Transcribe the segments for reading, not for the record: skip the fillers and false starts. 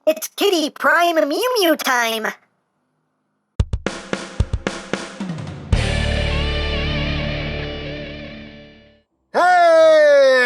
It's Kitty Prime Mew Mew time! Hey!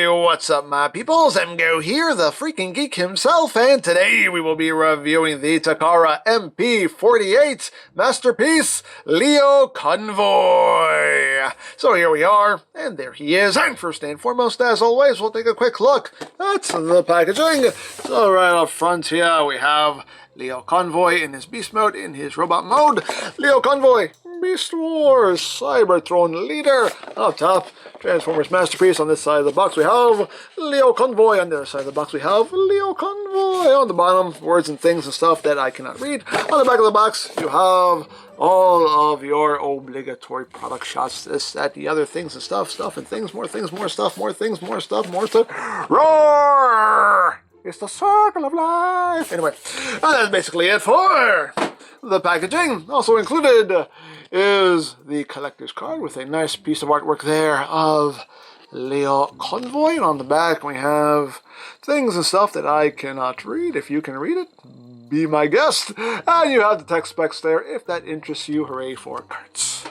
What's up, my peoples? EmGo here, the freaking geek himself, and today we will be reviewing the Takara MP-48 masterpiece, LIO Convoy. So here we are, and there he is. And first and foremost, as always, we'll take a quick look at the packaging. So right up front here, we have LIO Convoy in his beast mode, in his robot mode. LIO Convoy, Beast Wars, Cybertron leader. Up top, Transformers masterpiece. On this side of the box we have LIO Convoy. On the other side of the box we have LIO Convoy. On the bottom, words and things and stuff that I cannot read. On the back of the box, you have all of your obligatory product shots, this, that, the other things and stuff and things, more stuff, more things, more stuff, more stuff. Roar! It's the circle of life. Anyway, that's basically it for the packaging. Also included is the collector's card with a nice piece of artwork there of LIO Convoy. And on the back we have things and stuff that I cannot read. If you can read it, be my guest. And you have the text specs there if that interests you. Hooray for cards.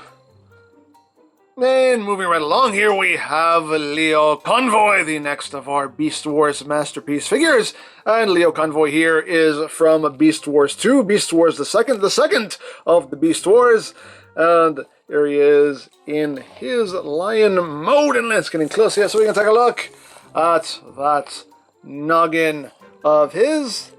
And moving right along here, we have LIO Convoy, the next of our Beast Wars masterpiece figures. And LIO Convoy here is from Beast Wars 2, Beast Wars the second of the Beast Wars. And here he is in his lion mode. And let's get in close here so we can take a look at that noggin of his.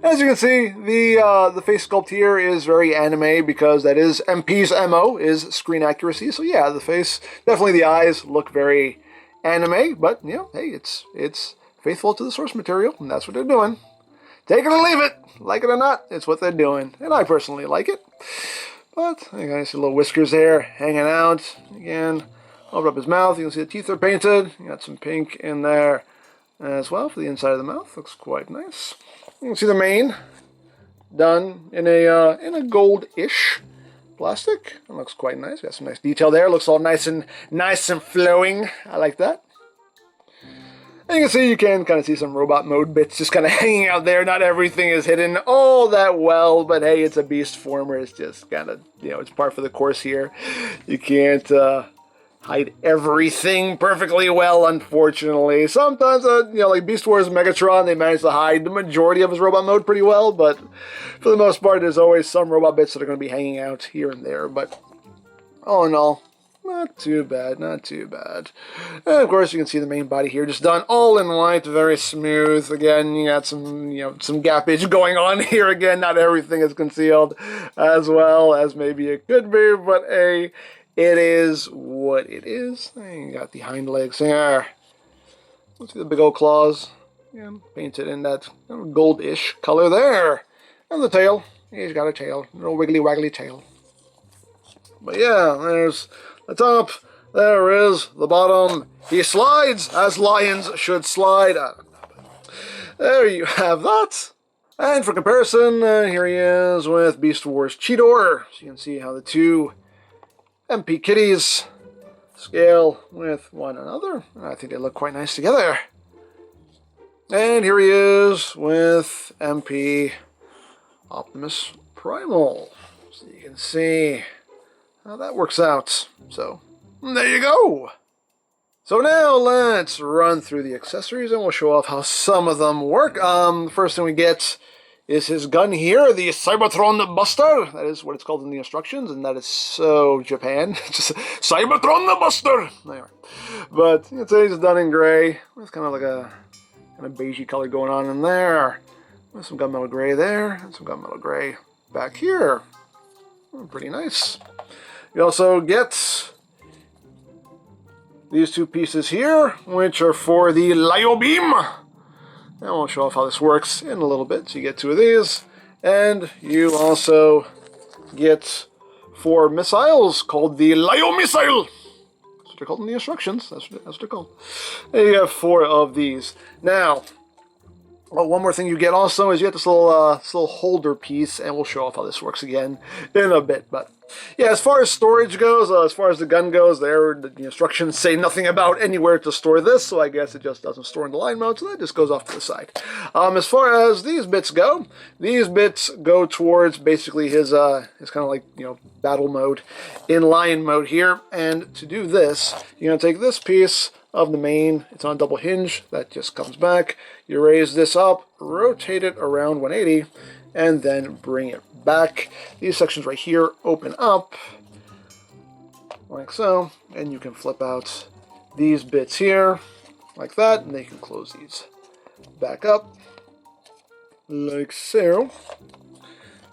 As you can see, the face sculpt here is very anime because that is MP's MO, is screen accuracy. So yeah, the face, definitely the eyes look very anime, but you know, hey, it's faithful to the source material, and that's what they're doing. Take it or leave it, like it or not, it's what they're doing, and I personally like it. But you guys see little whiskers there hanging out. Again, over up his mouth, you can see the teeth are painted. You got some pink in there as well for the inside of the mouth. Looks quite nice. You can see the mane done in a gold-ish plastic. It looks quite nice. Got some nice detail there. Looks all nice and flowing. I like that. And you can see, you can kind of see some robot mode bits just kind of hanging out there. Not everything is hidden all that well, but hey, it's a beast former. It's just kind of, you know, it's par for the course here. You can't hide everything perfectly well, unfortunately. Sometimes, you know, like Beast Wars Megatron, they manage to hide the majority of his robot mode pretty well, but for the most part, there's always some robot bits that are going to be hanging out here and there, but all in all, not too bad, not too bad. And of course, you can see the main body here, just done all in white, very smooth. Again, you got some, you know, some gappage going on here. Again, not everything is concealed as well as maybe it could be, but it is what it is. And you got the hind legs there. Let's see the big old claws. Yeah, painted in that gold-ish color there. And the tail. He's got a tail. A little wiggly waggly tail. But yeah, there's the top. There is the bottom. He slides as lions should slide. I don't know, but there you have that. And for comparison, here he is with Beast Wars Cheetor. So you can see how the two MP kitties scale with one another. I think they look quite nice together. And here he is with MP Optimus Primal. So you can see how that works out. So there you go. So now let's run through the accessories and we'll show off how some of them work. The first thing we get is his gun here, the Cybertron Buster. That is what it's called in the instructions, and that is so Japan. Just Cybertron Buster. Anyway, but you can see he's done in gray. It's kind of like a kind of beigey color going on in there. There's some gunmetal gray there, and some gunmetal gray back here. Pretty nice. You also get these two pieces here, which are for the LIO beam. And we'll show off how this works in a little bit. So you get two of these, and you also get 4 missiles called the LIO missile. That's what they're called in the instructions. That's what they're called. And you have 4 of these. Now, one more thing you get also is you get this little holder piece, and we'll show off how this works again in a bit. But Yeah, as far as storage goes, as far as the gun goes, the instructions say nothing about anywhere to store this, so I guess it just doesn't store in the line mode, so that just goes off to the side. As far as these bits go towards basically his kind of like, battle mode, in line mode here, and to do this, you're going to take this piece of the main, it's on double hinge, that just comes back, you raise this up, rotate it around 180, and then bring it back. These sections right here open up like so, and you can flip out these bits here like that, and then you can close these back up like so.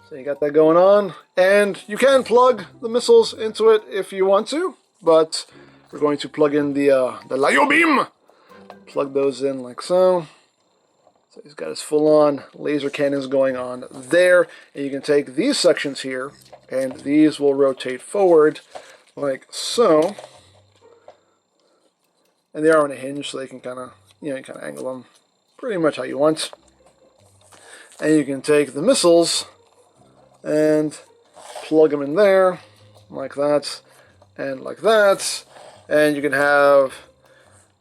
So you got that going on, and you can plug the missiles into it if you want to, but we're going to plug in the LIO beam. Plug those in like so. So he's got his full-on laser cannons going on there. And you can take these sections here, and these will rotate forward like so. And they are on a hinge, so they can kind of, you kind of angle them pretty much how you want. And you can take the missiles and plug them in there, like that, and like that. And you can have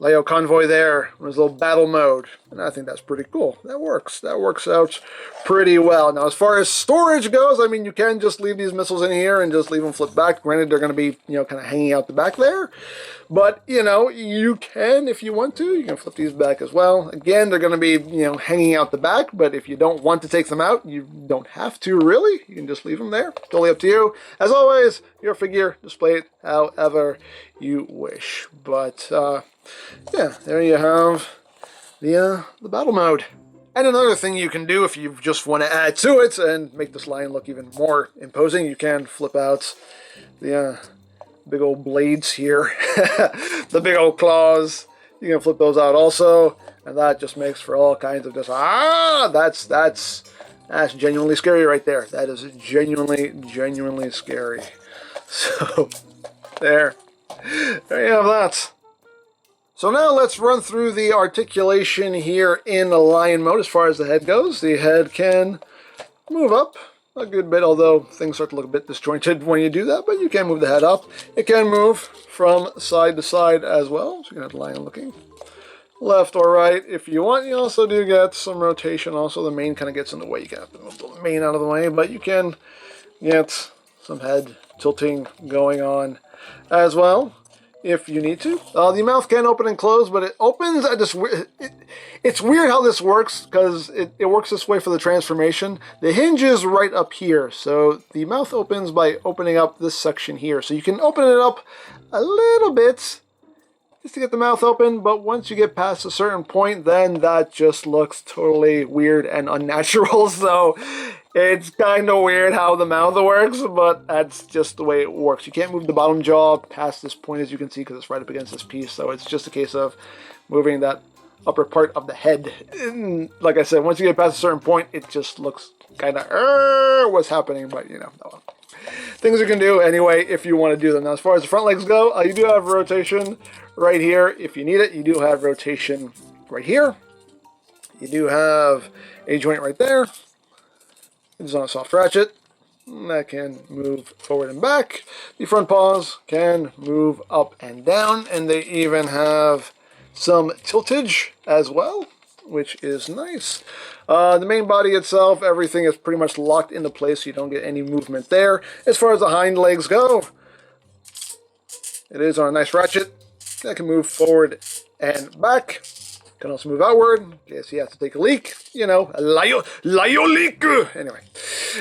LIO Convoy there in his little battle mode, and I think that's pretty cool. That works. That works out pretty well. Now, as far as storage goes, I mean, you can just leave these missiles in here and just leave them flip back. Granted, they're going to be, kind of hanging out the back there, but, you can, if you want to, you can flip these back as well. Again, they're going to be, hanging out the back, but if you don't want to take them out, you don't have to, really. You can just leave them there. Totally up to you. As always, your figure, display it however you wish. But, yeah, there you have the battle mode. And another thing you can do if you just want to add to it and make this line look even more imposing, you can flip out the big old blades here, the big old claws. You can flip those out also, and that just makes for all kinds of just, that's genuinely scary right there. That is genuinely scary. So, there you have that. So now let's run through the articulation here in the line mode as far as the head goes. The head can move up a good bit, although things start to look a bit disjointed when you do that, but you can move the head up. It can move from side to side as well, so you can have the line looking left or right if you want. You also do get some rotation. Also, the main kind of gets in the way. You can have to move the main out of the way, but you can get some head tilting going on as well if you need to. The mouth can open and close, but it opens at this weird... It's weird how this works, because it works this way for the transformation. The hinge is right up here, so the mouth opens by opening up this section here. So you can open it up a little bit just to get the mouth open, but once you get past a certain point, then that just looks totally weird and unnatural. So it's kind of weird how the mouth works, but that's just the way it works. You can't move the bottom jaw past this point, as you can see, because it's right up against this piece. So it's just a case of moving that upper part of the head. And like I said, once you get past a certain point, it just looks kind of what's happening, but things you can do anyway if you want to do them. Now, as far as the front legs go, you do have rotation right here if you need it. You do have rotation right here. You do have a joint right there. It's on a soft ratchet. That can move forward and back. The front paws can move up and down, and they even have some tiltage as well, which is nice. The main body itself, everything is pretty much locked into place, so you don't get any movement there. As far as the hind legs go, it is on a nice ratchet. That can move forward and back. Can also move outward in case he has to take a leak. A LIO leak. Anyway,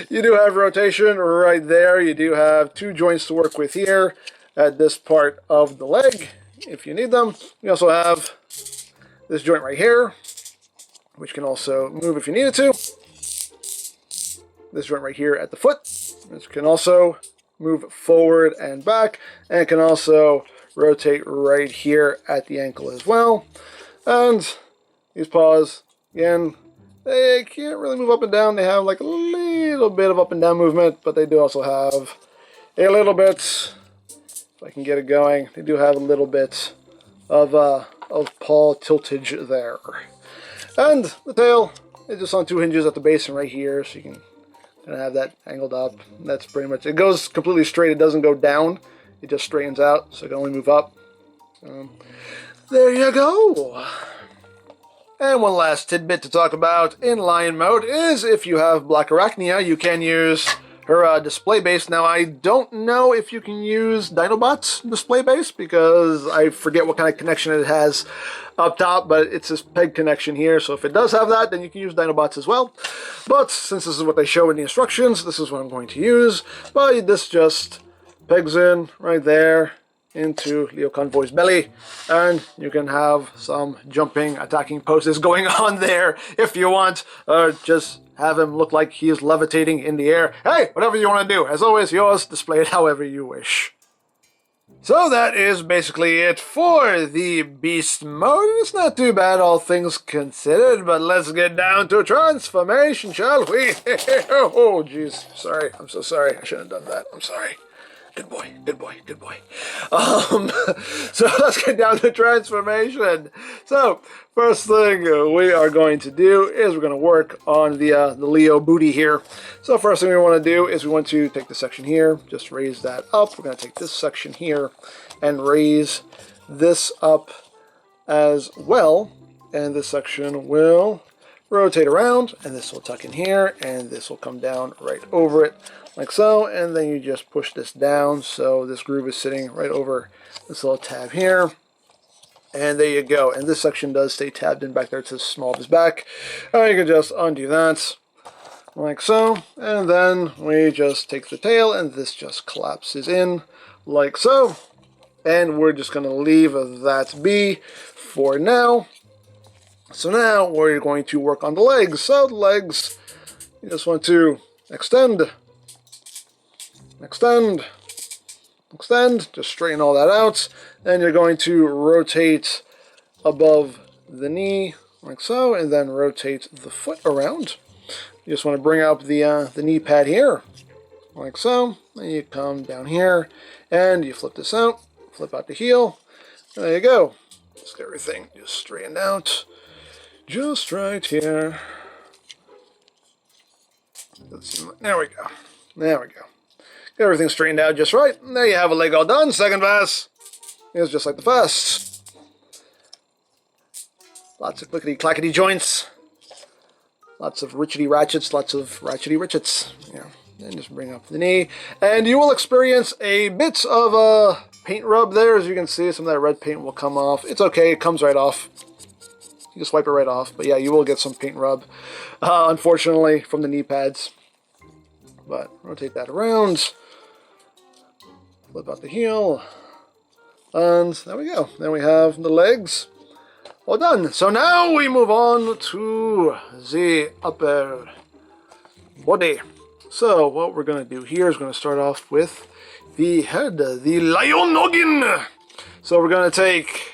you do have rotation right there. You do have two joints to work with here at this part of the leg if you need them. You also have this joint right here, which can also move if you need it to. This joint right here at the foot, which can also move forward and back, and can also rotate right here at the ankle as well. And these paws, again, they can't really move up and down. They have like a little bit of up and down movement, but they do also have a little bit, if I can get it going, they do have a little bit of paw tiltage there. And the tail is just on two hinges at the base and right here, so you can And I have that angled up. That's pretty much it. Goes completely straight. It doesn't go down. It just straightens out, so it can only move up. There you go. And one last tidbit to talk about in Lion mode is if you have Black Arachnia, you can use her display base. Now, I don't know if you can use Dinobot's display base because I forget what kind of connection it has up top, but it's this peg connection here. So if it does have that, then you can use Dinobots as well. But since this is what they show in the instructions, this is what I'm going to use. But this just pegs in right there into LIO Convoy's belly, and you can have some jumping, attacking poses going on there if you want, or just have him look like he is levitating in the air. Hey, whatever you want to do. As always, yours, display it however you wish. So that is basically it for the Beast mode. It's not too bad, all things considered, but let's get down to transformation, shall we? Oh, jeez. Sorry. I'm so sorry. I shouldn't have done that. I'm sorry. Good boy, good boy, good boy. So let's get down to transformation. So first thing we are going to do is we're going to work on the Leo booty here. So first thing we want to do is we want to take the section here, just raise that up. We're going to take this section here and raise this up as well. And this section will rotate around, and this will tuck in here, and this will come down right over it, like so, and then you just push this down so this groove is sitting right over this little tab here, and there you go. And this section does stay tabbed in back there to the small of his back. You can just undo that, like so, and then we just take the tail, and this just collapses in, like so, and we're just going to leave that be for now. So now we're going to work on the legs. So the legs, you just want to extend, extend, extend, just straighten all that out. Then you're going to rotate above the knee, like so, and then rotate the foot around. You just want to bring up the knee pad here, like so. Then you come down here, and you flip this out, flip out the heel. There you go. Just get everything just straightened out. Just right here. There we go. There we go. Get everything straightened out just right. And there you have a leg all done. Second pass is just like the first. Lots of clickety-clackety joints. Lots of richety ratchets. Lots of ratchety richets. Yeah. And just bring up the knee. And you will experience a bit of paint rub there. As you can see, some of that red paint will come off. It's okay. It comes right off. You just wipe it right off. But yeah, you will get some paint rub, unfortunately, from the knee pads. But rotate that around. Flip out the heel. And there we go. Then we have the legs all done. So now we move on to the upper body. So what we're going to do here is going to start off with the head, the lion noggin. So we're going to take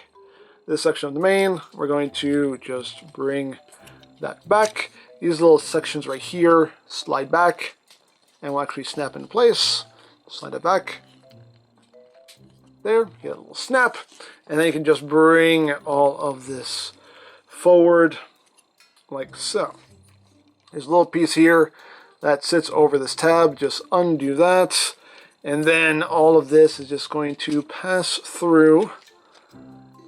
this section of the mane, we're going to just bring that back. These little sections right here slide back and will actually snap into place. Slide it back. There, get a little snap. And then you can just bring all of this forward like so. There's a little piece here that sits over this tab. Just undo that. And then all of this is just going to pass through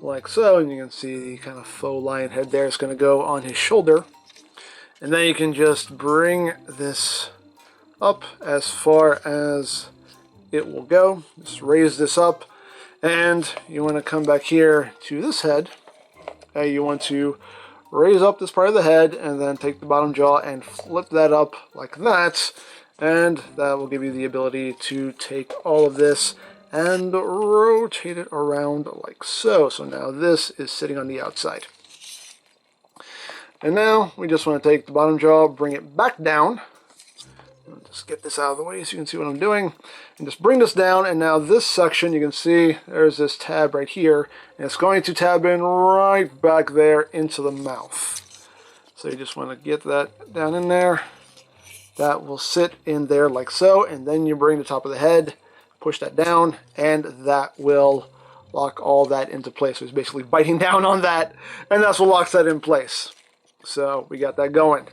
like so, and you can see the kind of faux lion head there is going to go on his shoulder. And then you can just bring this up as far as it will go. Just raise this up, and you want to come back here to this head. You want to raise up this part of the head, and then take the bottom jaw and flip that up like that, and that will give you the ability to take all of this and rotate it around like so. So now this is sitting on the outside. And now we just want to take the bottom jaw, bring it back down. Just get this out of the way so you can see what I'm doing. And just bring this down, and now this section, you can see there's this tab right here, and it's going to tab in right back there into the mouth. So you just want to get that down in there. That will sit in there like so, and then you bring the top of the head, push that down, and that will lock all that into place. So it's basically biting down on that, and that's what locks that in place. So we got that going.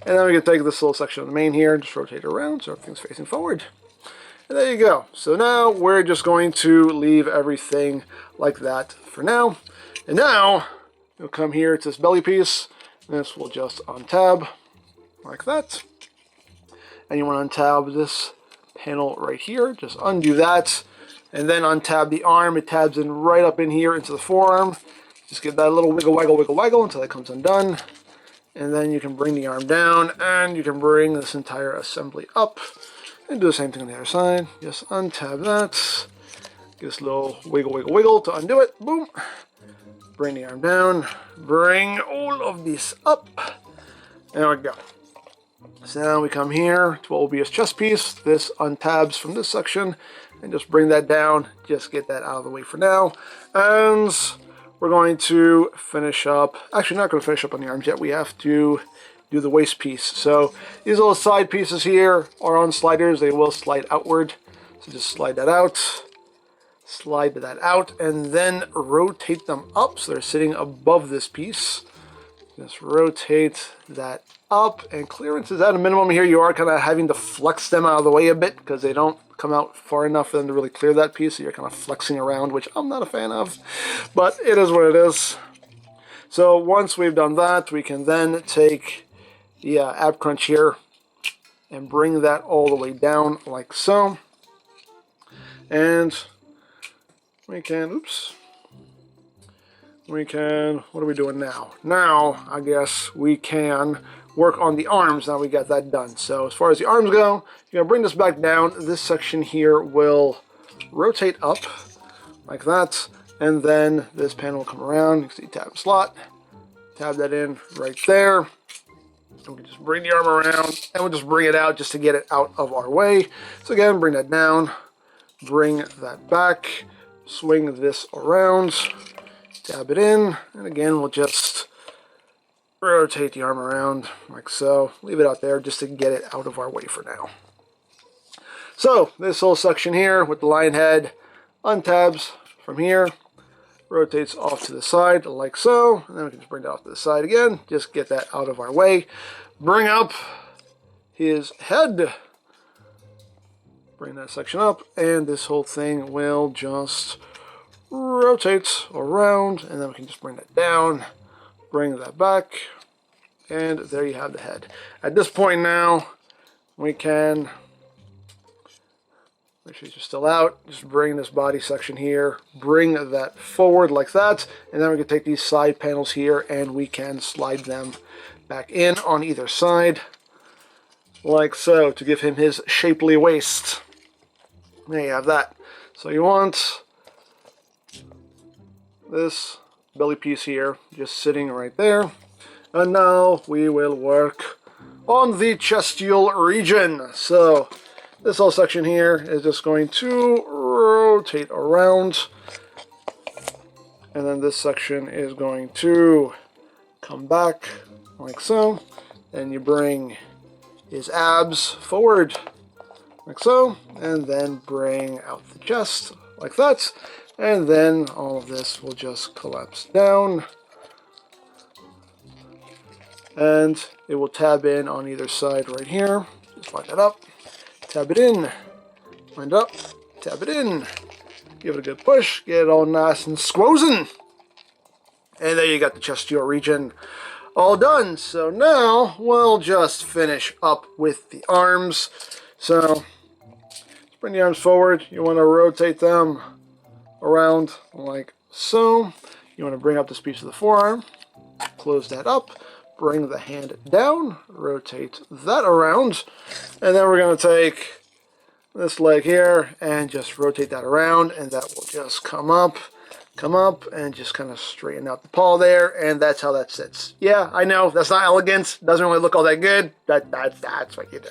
And then we can take this little section of the main here and just rotate it around so everything's facing forward. And there you go. So now we're just going to leave everything like that for now. And now you'll come here to this belly piece. This will just untab like that. And you want to untab this panel right here. Just undo that. And then untab the arm. It tabs in right up in here into the forearm. Just give that a little wiggle, waggle, wiggle, waggle until that comes undone. And then you can bring the arm down and you can bring this entire assembly up. And do the same thing on the other side. Just untab that. Give this a little wiggle, wiggle, wiggle to undo it. Boom. Bring the arm down. Bring all of this up. There we go. So now we come here to what will be his chest piece. This untabs from this section. And just bring that down. Just get that out of the way for now. And we're going to finish up. Actually, not going to finish up on the arms yet. We have to do the waist piece. So these little side pieces here are on sliders. They will slide outward. So just slide that out. Slide that out. And then rotate them up so they're sitting above this piece. Just rotate that up. And clearance is at a minimum here. You are kind of having to flex them out of the way a bit because they don't come out far enough for them to really clear that piece. So you're kind of flexing around, which I'm not a fan of. But it is what it is. So once we've done that, we can then take the ab crunch here and bring that all the way down like so. And we can, what are we doing now? Now, I guess we can work on the arms. Now we got that done. So as far as the arms go, you're gonna bring this back down. This section here will rotate up like that. And then this panel will come around. You can see tab slot. Tab that in right there. And we can just bring the arm around and we'll just bring it out just to get it out of our way. So again, bring that down, bring that back, swing this around, tab it in, and again, we'll just rotate the arm around like so. Leave it out there just to get it out of our way for now. So this whole section here with the lion head untabs from here, rotates off to the side like so, and then we can just bring that off to the side again, just get that out of our way. Bring up his head, bring that section up, and this whole thing will just rotate around, and then we can just bring that down, bring that back, and there you have the head. At this point now, we can make sure you're still out. Just bring this body section here, bring that forward like that, and then we can take these side panels here and we can slide them back in on either side, like so, to give him his shapely waist. There you have that. So you want this belly piece here just sitting right there. And now we will work on the chestial region. So this whole section here is just going to rotate around. And then this section is going to come back like so. Then you bring his abs forward like so. And then bring out the chest like that. And then all of this will just collapse down. And it will tab in on either side right here. Just line that up. Tab it in. Line it up. Tab it in. Give it a good push. Get it all nice and squozen. And there you got the chestial region all done. So now we'll just finish up with the arms. So let's bring the arms forward. You want to rotate them around like so. You want to bring up this piece of the forearm. Close that up. Bring the hand down, rotate that around, and then we're going to take this leg here and just rotate that around, and that will just come up, and just kind of straighten out the paw there, and that's how that sits. Yeah, I know, that's not elegant, doesn't really look all that good, that's what you do.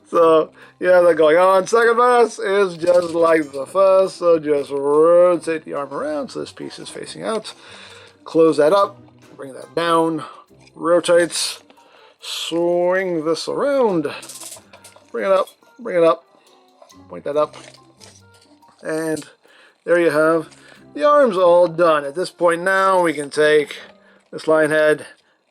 So, yeah, that going on. Second pass is just like the first, so just rotate the arm around so this piece is facing out, close that up, bring that down, rotates, swing this around, bring it up, point that up, and there you have the arms all done. At this point now, we can take this lion head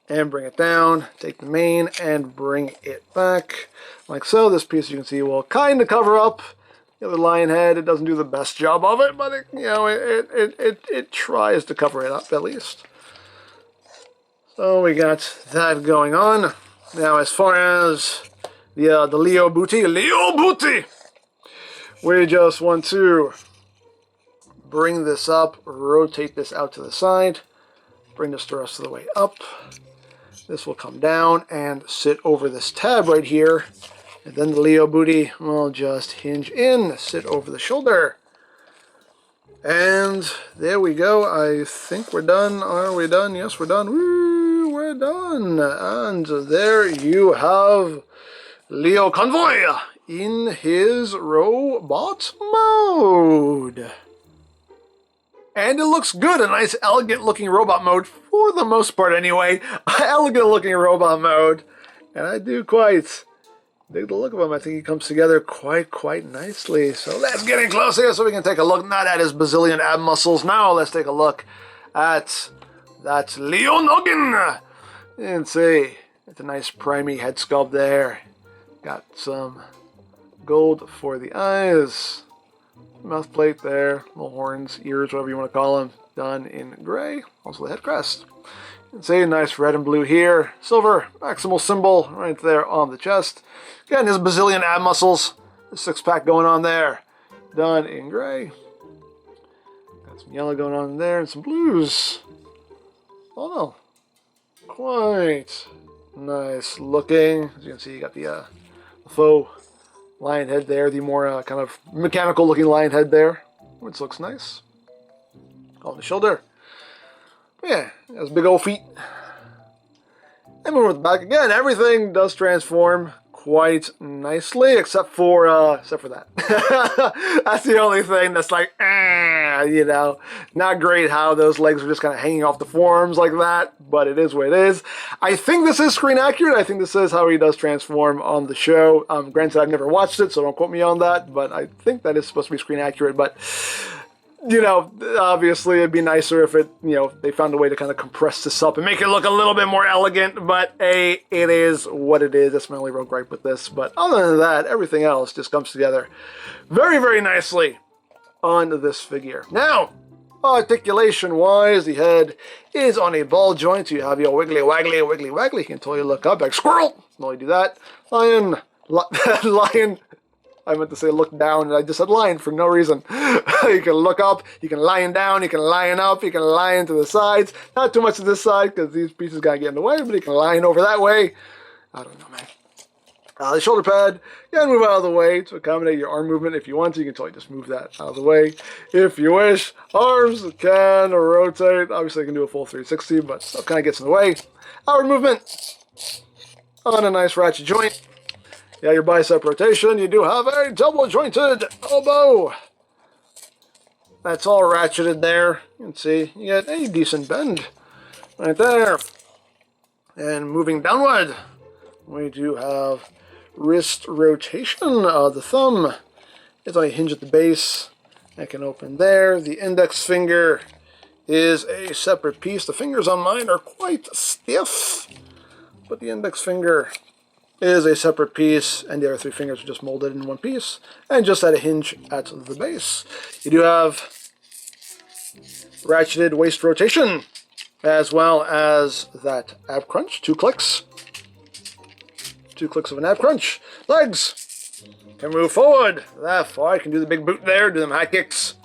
and bring it down. Take the mane and bring it back like so. This piece you can see will kind of cover up the other lion head. It doesn't do the best job of it, but it tries to cover it up at least. So we got that going on. Now as far as the LIO booty, we just want to bring this up, rotate this out to the side, bring this the rest of the way up. This will come down and sit over this tab right here. And then the LIO booty will just hinge in, sit over the shoulder. And there we go. I think we're done. Are we done? Yes, we're done. Woo, we're done. And there you have LIO Convoy in his robot mode. And it looks good, a nice elegant looking robot mode for the most part anyway. Elegant looking robot mode. And I do quite dig the look of him. I think he comes together quite nicely. So let's get in close here so we can take a look, not at his bazillion ab muscles. Now let's take a look at that LIO noggin. And see, it's a nice primey head sculpt there. Got some gold for the eyes. Mouth plate there, little horns, ears, whatever you want to call them, done in gray. Also the head crest. You can see a nice red and blue here. Silver, maximal symbol right there on the chest. Again, his bazillion ab muscles. The six-pack going on there. Done in gray. Got some yellow going on there and some blues. Oh no. Quite nice looking. As you can see, you got the faux lion head there, the more kind of mechanical looking lion head there, which looks nice. On the shoulder. But yeah, has big old feet. And move with the back again. Everything does transform quite nicely, except for that. That's the only thing that's like, you know, not great how those legs are just kind of hanging off the forearms like that, but it is what it is. I think this is screen accurate. I think this is how he does transform on the show. Granted, I've never watched it, so don't quote me on that, but I think that is supposed to be screen accurate. But you know, obviously it'd be nicer if it, you know, they found a way to kind of compress this up and make it look a little bit more elegant, but it is what it is. That's my only real gripe with this. But other than that, everything else just comes together very nicely on this figure. Now, articulation-wise, the head is on a ball joint. So you have your wiggly waggly. You can totally look up like squirrel. No, you do that. Lion. I meant to say look down, and I just said lion for no reason. You can look up, you can lion down, you can lion up, you can lion to the sides. Not too much to this side, because these pieces gotta get in the way, but you can lion over that way. I don't know, man. The shoulder pad, you can move out of the way to accommodate your arm movement if you want to. You can totally just move that out of the way if you wish. Arms can rotate. Obviously, you can do a full 360, but that kind of gets in the way. Outward movement on a nice ratchet joint. Yeah, your bicep rotation, you do have a double jointed elbow. That's all ratcheted there. You can see you get a decent bend right there. And moving downward, we do have wrist rotation. The thumb is on a hinge at the base. That can open there. The index finger is a separate piece. The fingers on mine are quite stiff, but the index finger is a separate piece, and the other three fingers are just molded in one piece, and just at a hinge at the base. You do have ratcheted waist rotation, as well as that ab crunch, 2 clicks. 2 clicks of an ab crunch. Legs can move forward that far. You can do the big boot there, do them high kicks.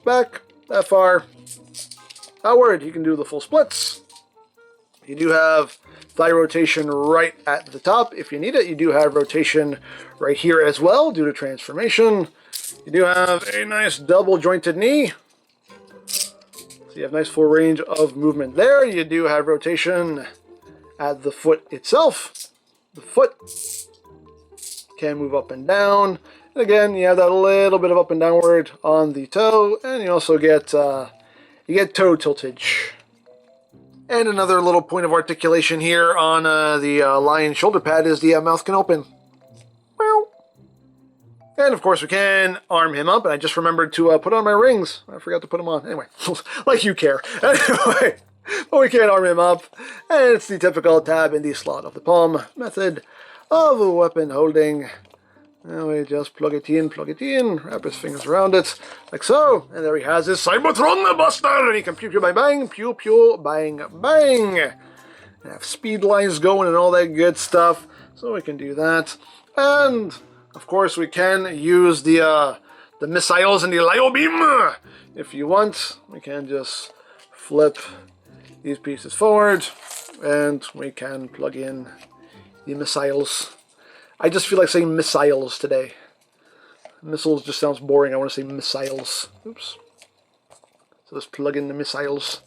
Back that far. Outward, you can do the full splits. You do have thigh rotation right at the top if you need it. You do have rotation right here as well due to transformation. You do have a nice double jointed knee. So you have nice full range of movement there. You do have rotation at the foot itself. The foot can move up and down. And again, you have that little bit of up and downward on the toe, and you also get toe tiltage. And another little point of articulation here on the lion shoulder pad is the mouth can open. And of course we can arm him up, and I just remembered to put on my rings. I forgot to put them on. Anyway, like you care. Anyway, but we can't arm him up. And it's the typical tab in the slot of the palm method of weapon holding. And we just plug it in, wrap his fingers around it, like so. And there he has his Cybertron Buster, and he can pew pew bang bang, pew pew bang bang. And have speed lines going and all that good stuff, so we can do that. And of course we can use the missiles and the LIO beam. If you want, we can just flip these pieces forward, and we can plug in the missiles. I just feel like saying missiles today. Missiles just sounds boring. I want to say missiles. Oops. So let's plug in the missiles.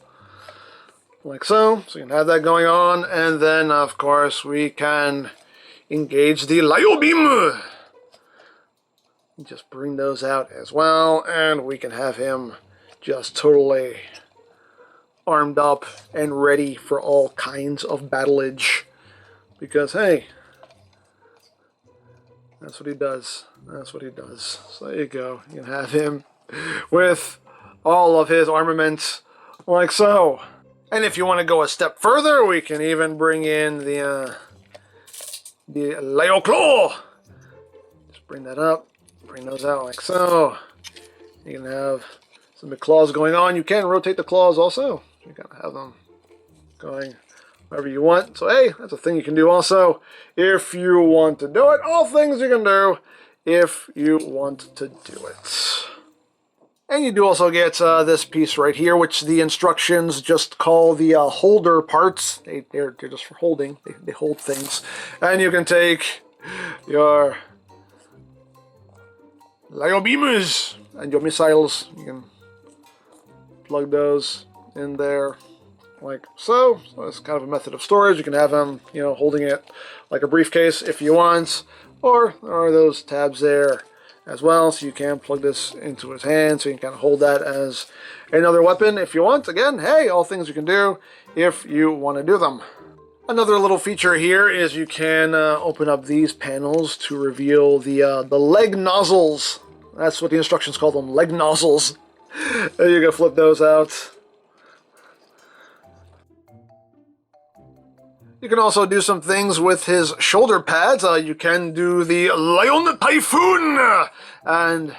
Like so. So you can have that going on. And then, of course, we can engage the LIO beam. Just bring those out as well. And we can have him just totally armed up and ready for all kinds of battleage. Because, hey, that's what he does. That's what he does. So there you go. You can have him with all of his armaments like so. And if you want to go a step further, we can even bring in the LIO Claw. Just bring that up. Bring those out like so. You can have some big claws going on. You can rotate the claws also. You can have them going wherever you want. So hey, that's a thing you can do also if you want to do it. All things you can do if you want to do it. And you do also get this piece right here, which the instructions just call the holder parts. They're just for holding. They hold things. And you can take your LIO beamers and your missiles. You can plug those in there like so. So it's kind of a method of storage. You can have them, you know, holding it like a briefcase if you want, or there are those tabs there as well, so you can plug this into his hand, so you can kind of hold that as another weapon if you want. Again, hey, all things you can do if you want to do them. Another little feature here is you can open up these panels to reveal the leg nozzles. That's what the instructions call them, leg nozzles. And you can flip those out. You can also do some things with his shoulder pads. You can do the Lion Typhoon. And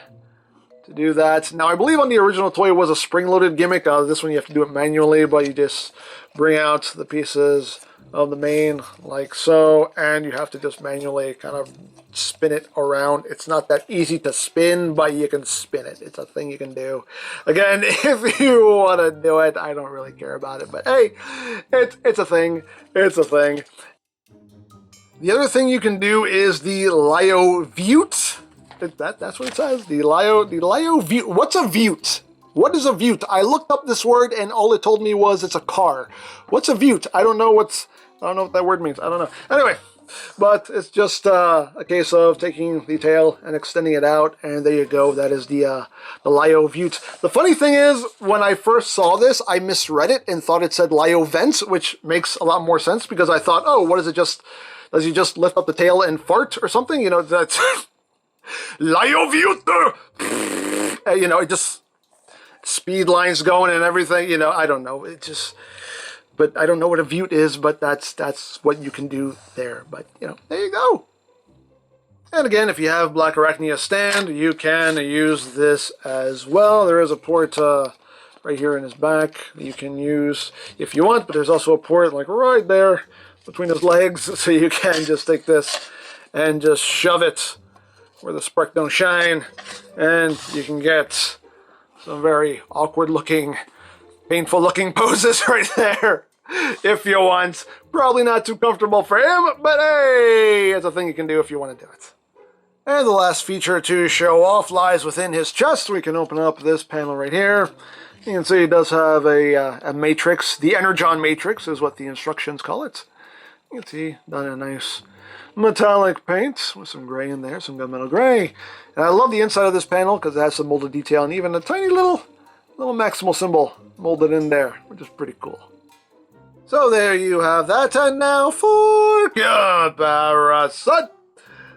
to do that, now I believe on the original toy it was a spring-loaded gimmick. This one you have to do it manually, but you just bring out the pieces of the mane like so, and you have to just manually kind of spin it around. It's not that easy to spin, but you can spin it. It's a thing you can do. Again, if you want to do it, I don't really care about it, but hey, it's a thing. It's a thing. The other thing you can do is the LIO Vute. That's what it says. The LIO Vute. What's a Vute? What is a Vute? I looked up this word and all it told me was it's a car. What's a Vute? I don't know what that word means. I don't know. Anyway, but it's just a case of taking the tail and extending it out, and there you go. That is the LIO Vute. The funny thing is, when I first saw this, I misread it and thought it said LIO Vents, which makes a lot more sense because I thought, oh, what is it? Does he just lift up the tail and fart or something? You know, that's LIO Vute. You know, it just speed lines going and everything. You know, I don't know. It just. But I don't know what a Vute is, but that's what you can do there. But, you know, there you go. And again, if you have Black Arachnia stand, you can use this as well. There is a port right here in his back that you can use if you want, but there's also a port like right there between his legs, so you can just take this and just shove it where the spark don't shine, and you can get some very awkward looking, painful looking poses right there if you want. Probably not too comfortable for him, but hey, it's a thing you can do if you want to do it. And the last feature to show off lies within his chest. We can open up this panel right here. You can see he does have a matrix. The Energon matrix is what the instructions call it. You can see done in a nice metallic paint with some gray in there, some gunmetal gray. And I love the inside of this panel because it has some molded detail and even a tiny little maximal symbol molded in there, which is pretty cool. So there you have that, and now for comparison,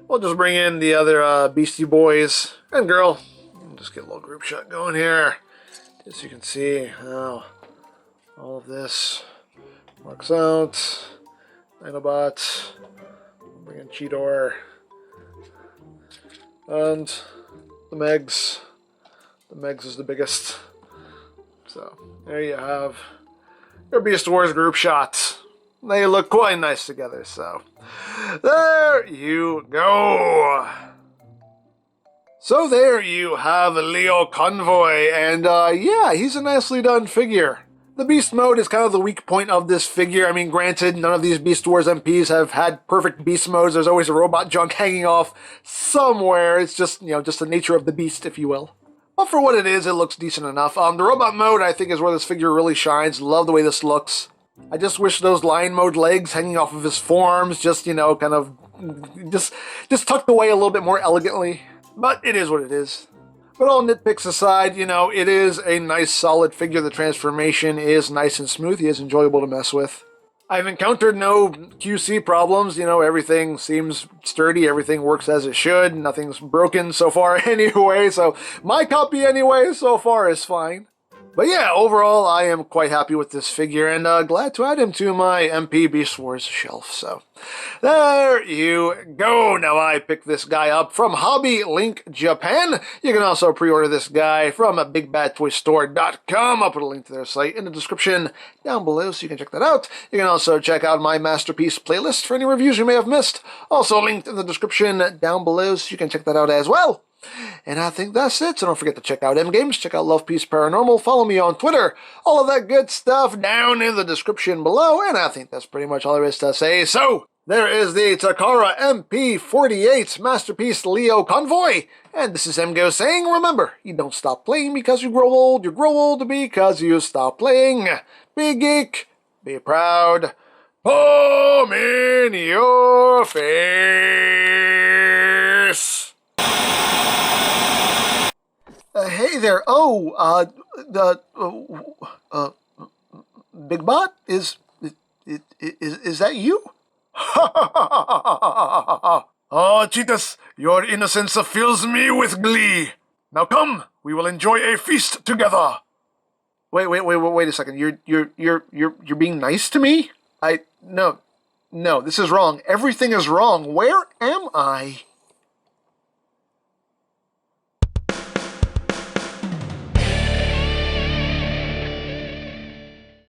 we'll just bring in the other Beastie Boys and girl. Just get a little group shot going here, just so you can see how All of this works out. Dinobot. Bring in Cheetor. And the Megs. The Megs is the biggest. So, there you have your Beast Wars group shots. They look quite nice together, so there you go. So there you have LIO Convoy, and yeah, he's a nicely done figure. The Beast mode is kind of the weak point of this figure. I mean, granted, none of these Beast Wars MPs have had perfect Beast modes. There's always a robot junk hanging off somewhere. It's just, you know, just the nature of the beast, if you will. But for what it is, it looks decent enough. The robot mode, I think, is where this figure really shines. Love the way this looks. I just wish those lion mode legs hanging off of his forearms just, you know, kind of just tucked away a little bit more elegantly. But it is what it is. But all nitpicks aside, you know, it is a nice solid figure. The transformation is nice and smooth. He is enjoyable to mess with. I've encountered no QC problems. You know, everything seems sturdy. Everything works as it should. Nothing's broken so far anyway. So my copy anyway so far is fine. But yeah, overall, I am quite happy with this figure, and glad to add him to my MP Beast Wars shelf. So, there you go. Now, I picked this guy up from Hobby Link Japan. You can also pre-order this guy from BigBadToyStore.com. I'll put a link to their site in the description down below, so you can check that out. You can also check out my Masterpiece playlist for any reviews you may have missed. Also linked in the description down below, so you can check that out as well. And I think that's it, so don't forget to check out EmGo's, check out Love Peace Paranormal, follow me on Twitter, all of that good stuff down in the description below, and I think that's pretty much all there is to say. So, there is the Takara MP-48 Masterpiece LIO Convoy, and this is EmGo saying, remember, you don't stop playing because you grow old because you stop playing. Be geek, be proud, palm in your face. Hey there. Big Bot, is that you? Oh, Cheetahs, your innocence fills me with glee. Now come, we will enjoy a feast together. Wait a second. You're being nice to me? No, this is wrong. Everything is wrong. Where am I?